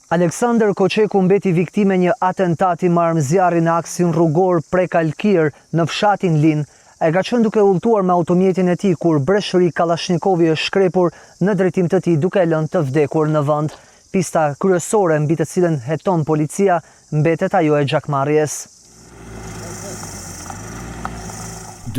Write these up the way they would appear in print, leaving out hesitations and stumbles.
Aleksandër Koçeku mbeti viktime një atentati me armëzjarri në aksin rrugor Prekalkir në fshatin Lin. Ai ka qenë duke udhëtuar me automjetin e tij kur breshëri Kallashnikovi është shkrepur në drejtim të tij duke lënë të vdekur në vend. Pista kryesore mbi të cilën heton policia mbetet ajo e gjakmarrjes.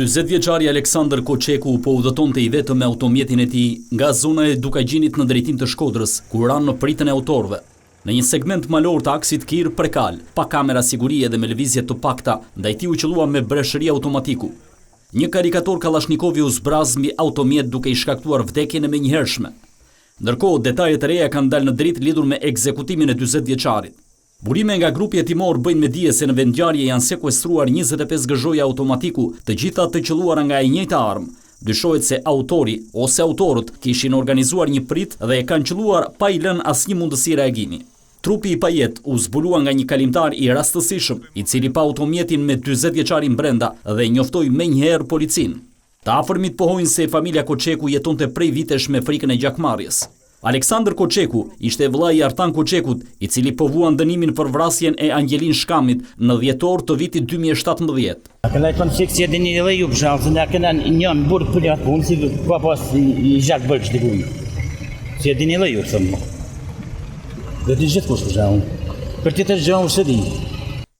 40 vjeçari Aleksandër Koçeku po udhëtonte i vetëm me automjetin e tij nga zona e Dukagjinit në drejtim të Shkodrës, ku ran në pritën e autorëve. Në një segment malor të aksit Kir Prekal, pa kamera sigurie dhe me lëvizje të pakta, ndaj tij u qellua me breshëri automatiku. Një karikator Kallashnikovi u zbraz mbi automjet duke i shkaktuar vdekjen e menjëhershme. Ndërkohë, detajet e reja kanë dalë në dritë lidhur me ekzekutimin e 40 vjeçarit. Burime nga grupi hetimor bëjnë me dije se në vendngjarje janë sekuestruar 25 gëzhoja automatiku, të gjitha të qelluara nga e njëjta armë. Dyshohet se autori ose autorët kishin organizuar një prit dhe e kanë qelluar pa i lënë asnjë mundësi reagimi. Trupi i pajet u zbulua nga një kalimtar i rastësishëm, i cili pa automjetin me 40 vjeçarin brenda dhe njoftoi menjëherë policinë. Të afërmit pohojnë se familja Koçeku jetonte prej vitesh me frikën e gjakmarrjes. Aleksandër Koçeku ishte vëllai i Artan Koçekut, i cili po vuan dënimin për vrasjen e Angelin Shkamit në dhjetor të vitit 2017. Këna konflikt si e dini edhe ju përshalë, se nga këna njën burë për jatë punë, si ka pas i zhak bërë që dikuj. Si e dini edhe ju, thëmë. Dhe të gjithë kush përshalë. Për të të gjënë së di.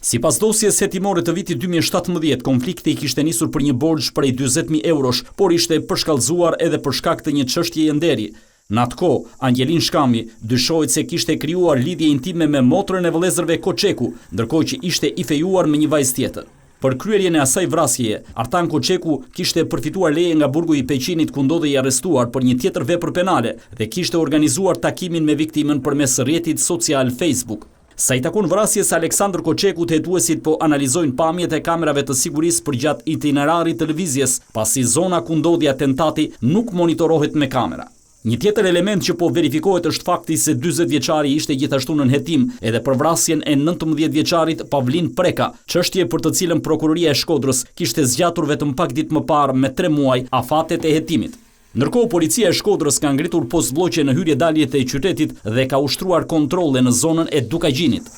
Si pas dosjes hetimore të vitit 2017, konflikti kishte nisur për një borxh prej 40.000 eurosh, por ishte përshkallëzuar edhe për shkak të një çështjeje nderi. Në atë kohë, Angelin Shkami dyshohet se kishte krijuar lidhje intime me motrën e vëllezërve Koçeku, ndërkohë që ishte i fejuar me një vajzë tjetër. Për kryerjen e asaj vrasjeje, Artan Koçeku kishte përfituar leje nga burgu i Peqinit ku ndodhej i arrestuar për një tjetër vepër penale dhe kishte organizuar takimin me viktimën përmes rrjetit social Facebook. Sa i takon vrasjes Aleksandër Koçekut, hetuesit po analizojnë pamjet e kamerave të sigurisë përgjatë itinerarit të lëvizjes, pasi zona ku ndodhi atentati nuk monitorohet me kamera. Një tjetër element që po verifikohet është fakti se 40 vjeçari ishte gjithashtu nën hetim edhe për vrasjen e 19 vjeçarit Pavlin Preka, çështje për të cilën prokuroria e Shkodrës kishte zgjatur vetëm pak ditë më parë me 3 muaj afatet e hetimit. Ndërkohë, policia e Shkodrës ka ngritur postbllogje në hyrje-daljet e qytetit dhe ka ushtruar kontrolle në zonën e Dukagjinit.